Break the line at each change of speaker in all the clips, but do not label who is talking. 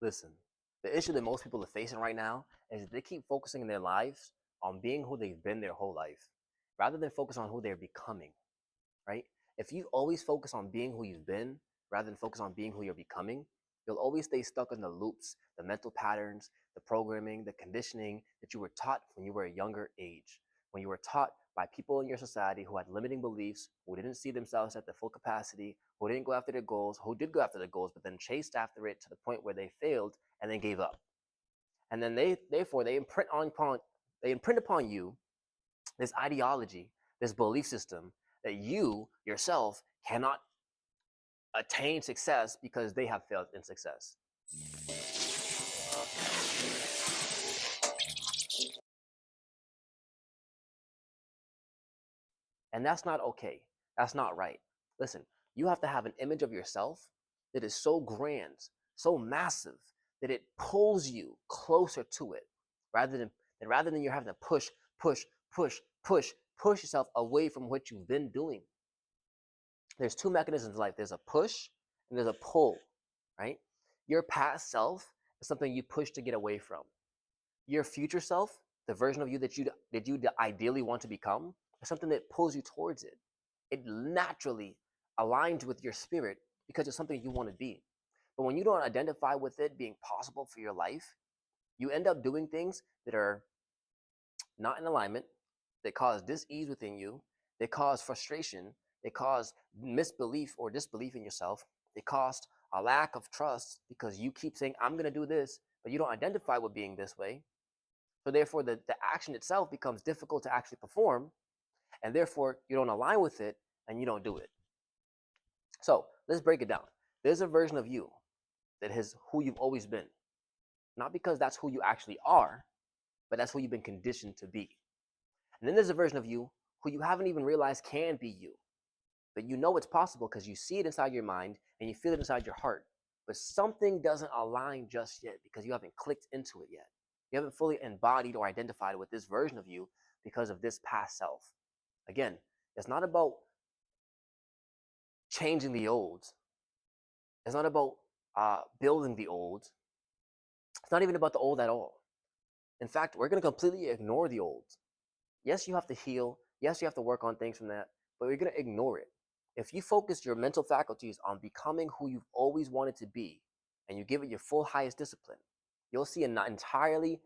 Listen, the issue that most people are facing right now is that they keep focusing in their lives on being who they've been their whole life rather than focus on who they're becoming, right? If you always focus on being who you've been rather than focus on being who you're becoming, you'll always stay stuck in the loops, the mental patterns, the programming, the conditioning that you were taught when you were a younger age, when you were taught by people in your society who had limiting beliefs, who didn't see themselves at the full capacity, who didn't go after their goals, who did go after their goals, but then chased after it to the point where they failed and then gave up. And then they imprint upon you this ideology, this belief system that you yourself cannot attain success because they have failed in success. And that's not okay. That's not right. Listen, you have to have an image of yourself that is so grand, so massive that it pulls you closer to it rather than you're having to push, push, push, push yourself away from what you've been doing. There's two mechanisms in life. There's a push and there's a pull, right? Your past self is something you push to get away from. Your future self, the version of you that you ideally want to become, is something that pulls you towards it. It naturally aligns with your spirit because it's something you want to be. But when you don't identify with it being possible for your life, you end up doing things that are not in alignment, that cause dis-ease within you, they cause frustration, they cause misbelief or disbelief in yourself, they cause a lack of trust because you keep saying, I'm going to do this, but you don't identify with being this way. So therefore, the action itself becomes difficult to actually perform, and therefore you don't align with it and you don't do it. So let's break it down. There's a version of you that is who you've always been, not because that's who you actually are, but that's who you've been conditioned to be. And then there's a version of you who you haven't even realized can be you, but you know it's possible because you see it inside your mind and you feel it inside your heart. But something doesn't align just yet because you haven't clicked into it yet. You haven't fully embodied or identified with this version of you because of this past self. Again, it's not about changing the old. It's not about building the old. It's not even about the old at all. In fact, we're going to completely ignore the old. Yes, you have to heal. Yes, you have to work on things from that, but you're going to ignore it. If you focus your mental faculties on becoming who you've always wanted to be and you give it your full highest discipline, you'll see an entirely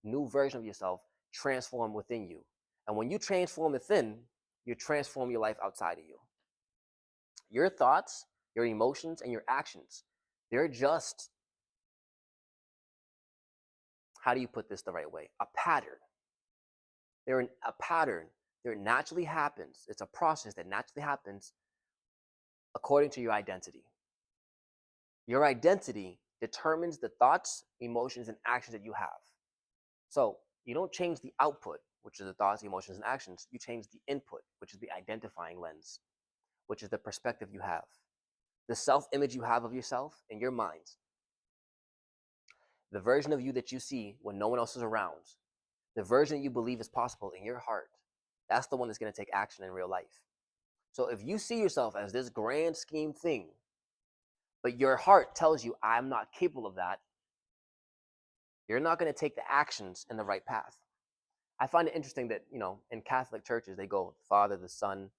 new version of yourself transform within you. And when you transform within, you transform your life outside of you. Your thoughts, your emotions, and your actions, they're just, how do you put this the right way? A pattern. They're a pattern. There naturally happens. It's a process that naturally happens according to your identity. Your identity determines the thoughts, emotions, and actions that you have. So you don't change the output, which is the thoughts, emotions, and actions. You change the input, which is the identifying lens, which is the perspective you have, the self-image you have of yourself in your mind, the version of you that you see when no one else is around, the version that you believe is possible in your heart. That's the one that's going to take action in real life. So if you see yourself as this grand scheme thing, but your heart tells you, I'm not capable of that, you're not going to take the actions in the right path. I find it interesting that, in Catholic churches, they go Father, the Son, and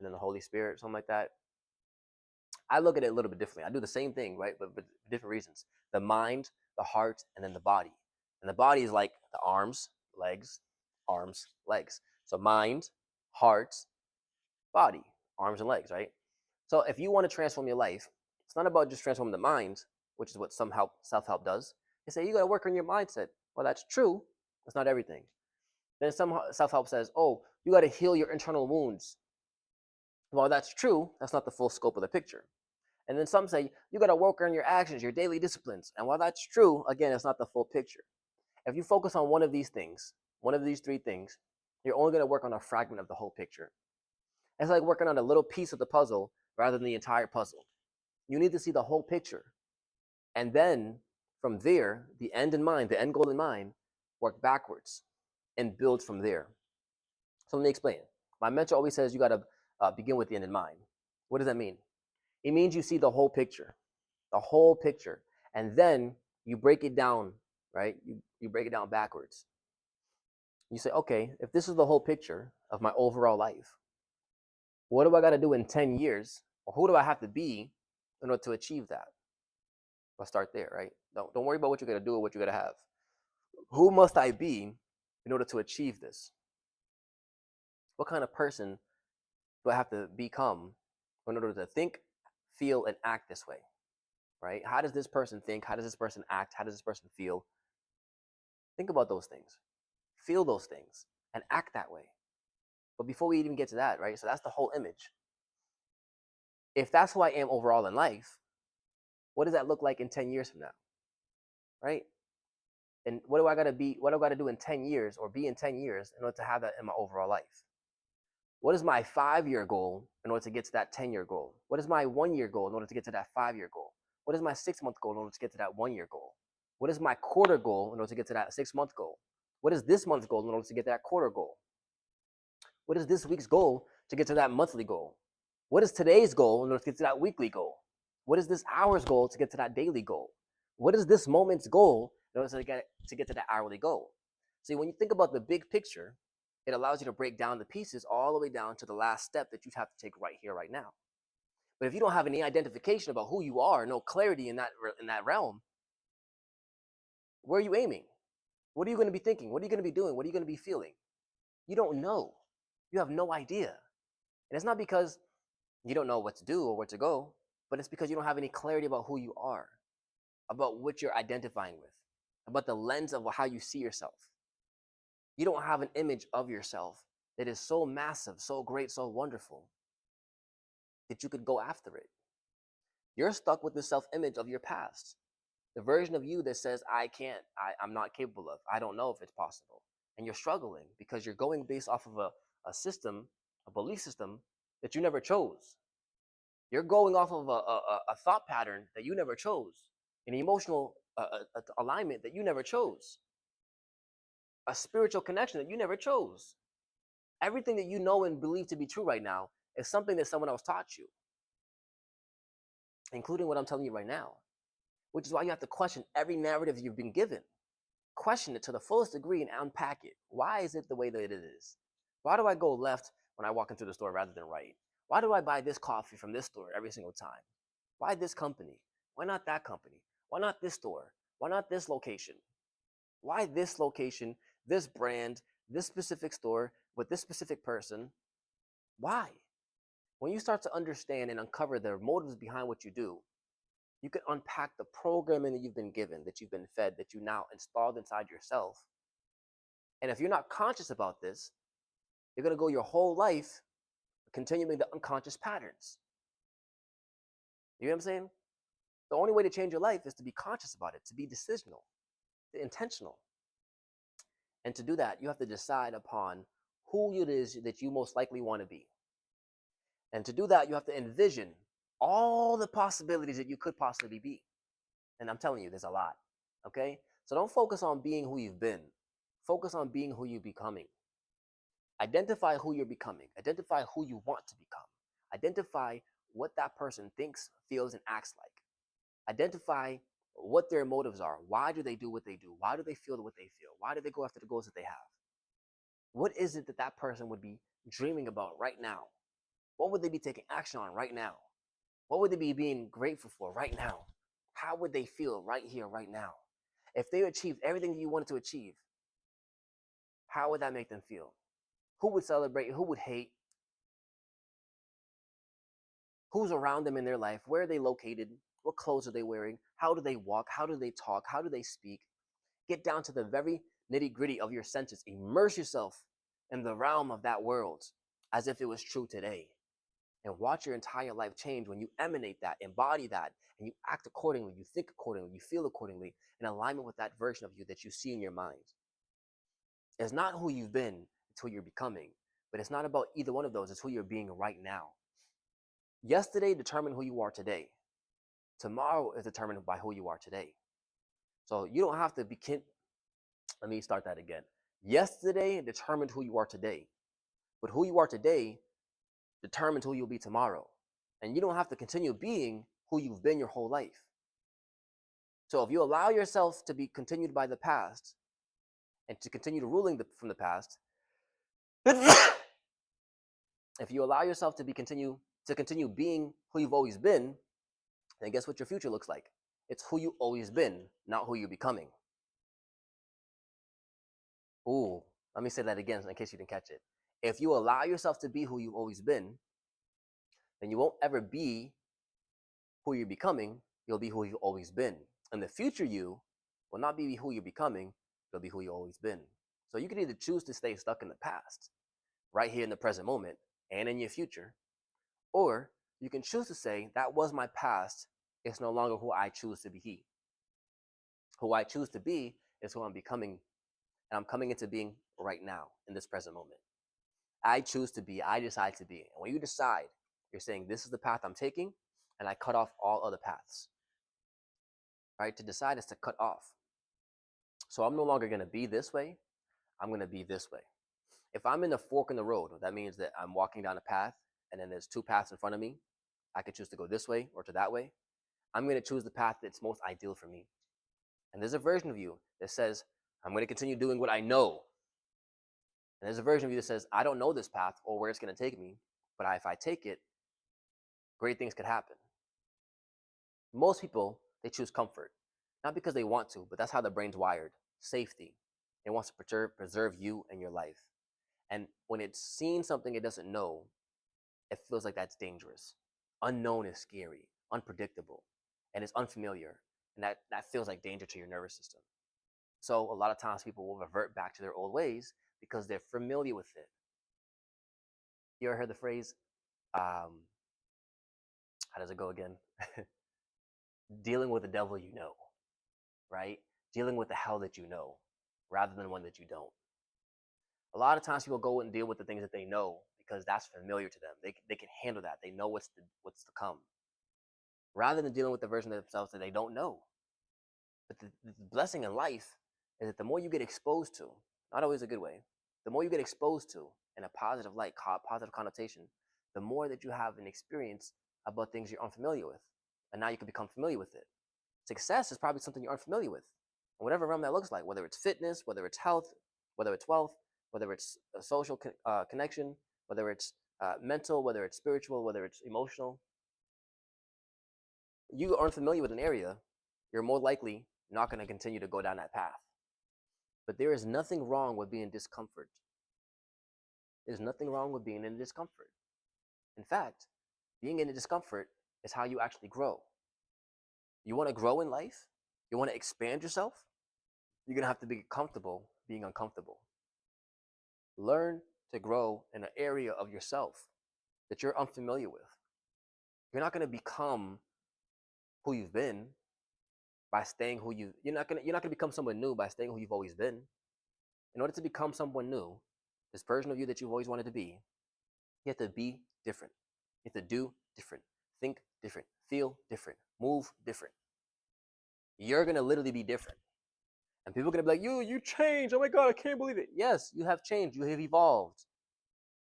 then the Holy Spirit, something like that. I look at it a little bit differently. I do the same thing, right? But for different reasons. The mind, the heart, and then the body. And the body is like the arms, legs, arms, legs. So mind, heart, body, arms and legs, right? So if you want to transform your life, it's not about just transforming the mind, which is what some self-help does. They say you got to work on your mindset. Well, that's true. That's not everything. Then some self-help says, oh, you got to heal your internal wounds. Well, that's true. That's not the full scope of the picture. And then some say you got to work on your actions, your daily disciplines. And while that's true, again, it's not the full picture. If you focus on one of these things, one of these three things, you're only going to work on a fragment of the whole picture. It's like working on a little piece of the puzzle rather than the entire puzzle. You need to see the whole picture. And then from there, the end in mind, the end goal in mind, work backwards and build from there. So let me explain. My mentor always says you got to begin with the end in mind. What does that mean? It means you see the whole picture. the whole picture. And then you break it down, right? You break it down backwards. You say, okay, if this is the whole picture of my overall life, what do I got to do in 10 years? Or who do I have to be in order to achieve that? Let's start there, right? Don't worry about what you're going to do or what you're going to have. Who must I be in order to achieve this? What kind of person do I have to become in order to think, feel, and act this way, right? How does this person think? How does this person act? How does this person feel? Think about those things, feel those things, and act that way. But before we even get to that, right? So that's the whole image. If that's who I am overall in life, what does that look like in 10 years from now, right? And what do I got to be? What do I got to do in 10 years or be in 10 years in order to have that in my overall life? What is my 5-year goal in order to get to that 10-year goal? What is my 1-year goal in order to get to that 5-year goal? What is my 6-month goal in order to get to that 1-year goal? What is my quarter goal in order to get to that 6-month goal? What is this month's goal in order to get to that quarter goal? What is this week's goal to get to that monthly goal? What is today's goal in order to get to that weekly goal? What is this hour's goal to get to that daily goal? What is this moment's goal in order to get to that hourly goal? See, when you think about the big picture, it allows you to break down the pieces all the way down to the last step that you have to take right here, right now. But if you don't have any identification about who you are, no clarity in that realm, where are you aiming? What are you going to be thinking? What are you going to be doing? What are you going to be feeling? You don't know. You have no idea. And it's not because you don't know what to do or where to go, but it's because you don't have any clarity about who you are, about what you're identifying with, about the lens of how you see yourself. You don't have an image of yourself that is so massive, so great, so wonderful that you could go after it. You're stuck with the self-image of your past, the version of you that says, I can't, I'm not capable of, I don't know if it's possible. And you're struggling because you're going based off of a system, a belief system that you never chose. You're going off of a thought pattern that you never chose, an emotional alignment that you never chose, a spiritual connection that you never chose. Everything that you know and believe to be true right now is something that someone else taught you, including what I'm telling you right now, which is why you have to question every narrative you've been given. Question it to the fullest degree and unpack it. Why is it the way that it is? Why do I go left when I walk into the store rather than right? Why do I buy this coffee from this store every single time? Why this company? Why not that company? Why not this store? Why not this location? Why this location, this brand, this specific store with this specific person? Why? When you start to understand and uncover the motives behind what you do, you can unpack the programming that you've been given, that you've been fed, that you now installed inside yourself. And if you're not conscious about this, you're going to go your whole life continuing the unconscious patterns. You know what I'm saying? The only way to change your life is to be conscious about it, to be decisional, intentional. And to do that, you have to decide upon who it is that you most likely want to be. And to do that, you have to envision all the possibilities that you could possibly be. And I'm telling you, there's a lot. Okay? So don't focus on being who you've been. Focus on being who you're becoming. Identify who you're becoming. Identify who you want to become. Identify what that person thinks, feels, and acts like. Identify what their motives are. Why do they do what they do? Why do they feel what they feel? Why do they go after the goals that they have? What is it that that person would be dreaming about right now? What would they be taking action on right now? What would they be being grateful for right now? How would they feel right here, right now? If they achieved everything that you wanted to achieve, how would that make them feel? Who would celebrate? Who would hate? Who's around them in their life? Where are they located? What clothes are they wearing? How do they walk? How do they talk? How do they speak? Get down to the very nitty gritty of your senses. Immerse yourself in the realm of that world as if it was true today. And watch your entire life change when you emanate that, embody that, and you act accordingly, you think accordingly, you feel accordingly, in alignment with that version of you that you see in your mind. It's not who you've been, it's who you're becoming. But it's not about either one of those, it's who you're being right now. Yesterday determined who you are today. Tomorrow is determined by who you are today. So you don't have to begin. Let me start that again. Yesterday determined who you are today. But who you are today determines who you'll be tomorrow. And you don't have to continue being who you've been your whole life. So if you allow yourself to be continued by the past and to continue ruling from the past, if you allow yourself to continue being who you've always been, then guess what your future looks like? It's who you always been, not who you're becoming. Ooh, let me say that again in case you didn't catch it. If you allow yourself to be who you've always been, then you won't ever be who you're becoming. You'll be who you've always been. And the future you will not be who you're becoming, it'll be who you've always been. So you can either choose to stay stuck in the past, right here in the present moment, and in your future, or you can choose to say, that was my past. It's no longer who I choose to be. Who I choose to be is who I'm becoming, and I'm coming into being right now in this present moment. I choose to be, I decide to be. And when you decide, you're saying, this is the path I'm taking, and I cut off all other paths. Right? To decide is to cut off. So I'm no longer going to be this way, I'm going to be this way. If I'm in a fork in the road, that means that I'm walking down a path, and then there's two paths in front of me. I could choose to go this way or to that way. I'm going to choose the path that's most ideal for me. And there's a version of you that says, I'm going to continue doing what I know. And there's a version of you that says, I don't know this path or where it's going to take me, but if I take it, great things could happen. Most people, they choose comfort, not because they want to, but that's how their brain's wired. Safety. It wants to preserve you and your life. And when it's seen something it doesn't know, it feels like that's dangerous. Unknown is scary, unpredictable, and it's unfamiliar. And that feels like danger to your nervous system. So a lot of times people will revert back to their old ways because they're familiar with it. You ever heard the phrase, how does it go again? Dealing with the devil you know, right? Dealing with the hell that you know rather than one that you don't. A lot of times people go and deal with the things that they know because that's familiar to them. They can handle that. They know what's to come, rather than dealing with the version of themselves that they don't know. But the blessing in life is that the more you get exposed to, not always a good way, the more you get exposed to in a positive light, positive connotation, the more that you have an experience about things you're unfamiliar with. And now you can become familiar with it. Success is probably something you're unfamiliar with, in whatever realm that looks like, whether it's fitness, whether it's health, whether it's wealth, whether it's a social connection, whether it's mental, whether it's spiritual, whether it's emotional. You are unfamiliar with an area, you're more likely not going to continue to go down that path. But there is nothing wrong with being in discomfort. There's nothing wrong with being in discomfort. In fact, being in discomfort is how you actually grow. You want to grow in life? You want to expand yourself? You're going to have to be comfortable being uncomfortable. Learn to grow in an area of yourself that you're unfamiliar with. You're not going to become who you've been by staying who you're not going to become someone new by staying who you've always been. In order to become someone new, this version of you that you've always wanted to be, you have to be different. You have to do different, think different, feel different, move different. You're going to literally be different. And people are going to be like, you changed. Oh my God, I can't believe it. Yes, you have changed. You have evolved.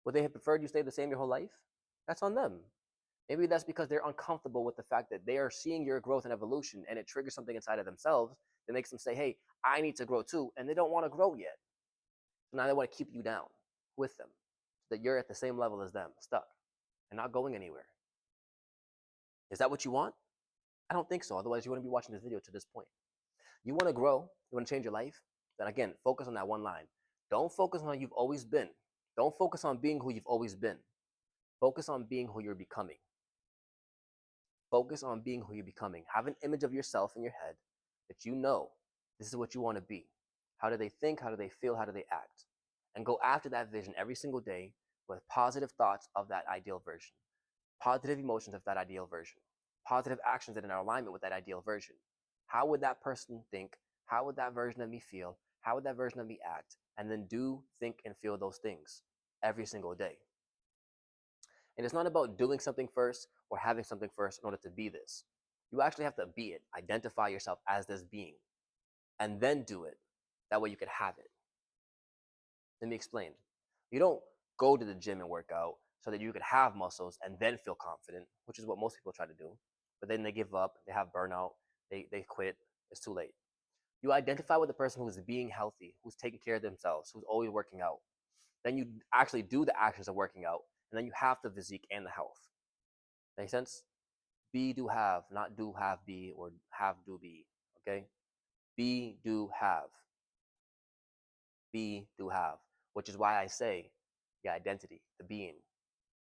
Would they have preferred you stay the same your whole life? That's on them. Maybe that's because they're uncomfortable with the fact that they are seeing your growth and evolution, and it triggers something inside of themselves that makes them say, hey, I need to grow too. And they don't want to grow yet. So now they want to keep you down with them so that you're at the same level as them, stuck and not going anywhere. Is that what you want? I don't think so. Otherwise, you wouldn't be watching this video to this point. You want to grow, you want to change your life, then again, focus on that one line. Don't focus on how you've always been. Don't focus on being who you've always been. Focus on being who you're becoming. Focus on being who you're becoming. Have an image of yourself in your head that you know this is what you want to be. How do they think? How do they feel? How do they act? And go after that vision every single day with positive thoughts of that ideal version, positive emotions of that ideal version, positive actions that are in alignment with that ideal version. How would that person think? How would that version of me feel? How would that version of me act? And then do, think, and feel those things every single day. And it's not about doing something first or having something first in order to be this. You actually have to be it. Identify yourself as this being and then do it. That way you can have it. Let me explain. You don't go to the gym and work out so that you can have muscles and then feel confident, which is what most people try to do. But then they give up, they have burnout, they quit, It's too late. You identify with the person who's being healthy, who's taking care of themselves, who's always working out. Then you actually do the actions of working out, and then you have the physique and the health. Make sense? Be, do, have, not do, have, be, or have, do, be. Okay? Be, do, have. Be, do, have. Which is why I say the identity, the being.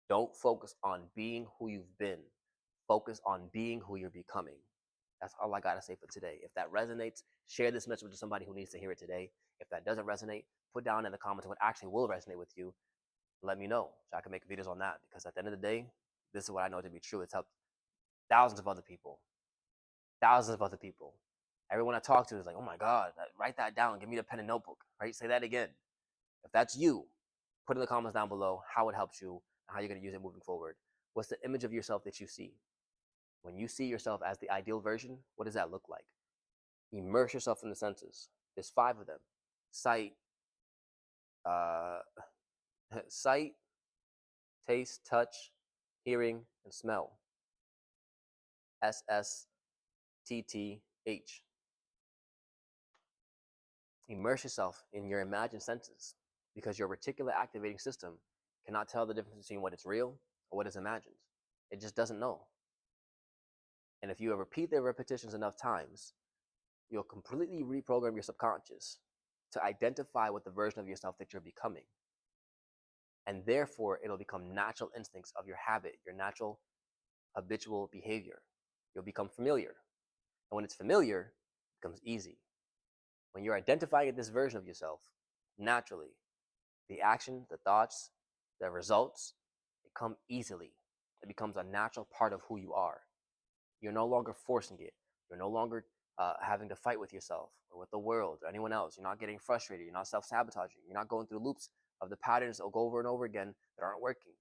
Don't focus on being who you've been. Focus on being who you're becoming. That's all I got to say for today. If that resonates, share this message with somebody who needs to hear it today. If that doesn't resonate, put down in the comments what actually will resonate with you. Let me know so I can make videos on that. Because at the end of the day, this is what I know to be true. It's helped thousands of other people. Thousands of other people. Everyone I talk to is like, oh my God, write that down. Give me the pen and notebook. Right? Say that again. If that's you, put in the comments down below how it helps you and how you're going to use it moving forward. What's the image of yourself that you see? When you see yourself as the ideal version, what does that look like? Immerse yourself in the senses. There's 5 of them: sight, uh, sight, taste, touch, hearing, and smell. SSTTH. Immerse yourself in your imagined senses because your reticular activating system cannot tell the difference between what is real or what is imagined. It just doesn't know. And if you repeat the repetitions enough times, you'll completely reprogram your subconscious to identify with the version of yourself that you're becoming. And therefore, it'll become natural instincts of your habit, your natural habitual behavior. You'll become familiar. And when it's familiar, it becomes easy. When you're identifying this version of yourself, naturally, the action, the thoughts, the results, they come easily. It becomes a natural part of who you are. You're no longer forcing it. You're no longer having to fight with yourself or with the world or anyone else. You're not getting frustrated. You're not self-sabotaging. You're not going through loops of the patterns that will go over and over again that aren't working.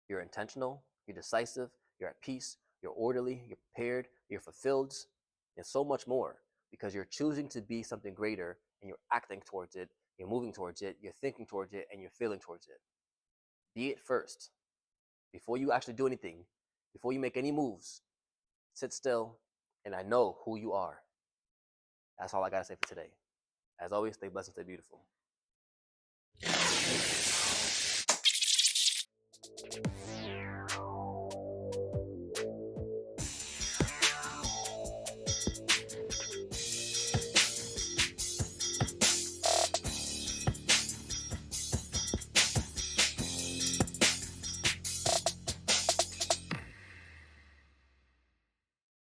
You're intentional. You're decisive. You're at peace. You're orderly. You're prepared. You're fulfilled. And so much more because you're choosing to be something greater and you're acting towards it. You're moving towards it. You're thinking towards it and you're feeling towards it. Be it first. Before you actually do anything, before you make any moves, sit still and I know who you are. That's all I got to say for today. As always, stay blessed and stay beautiful.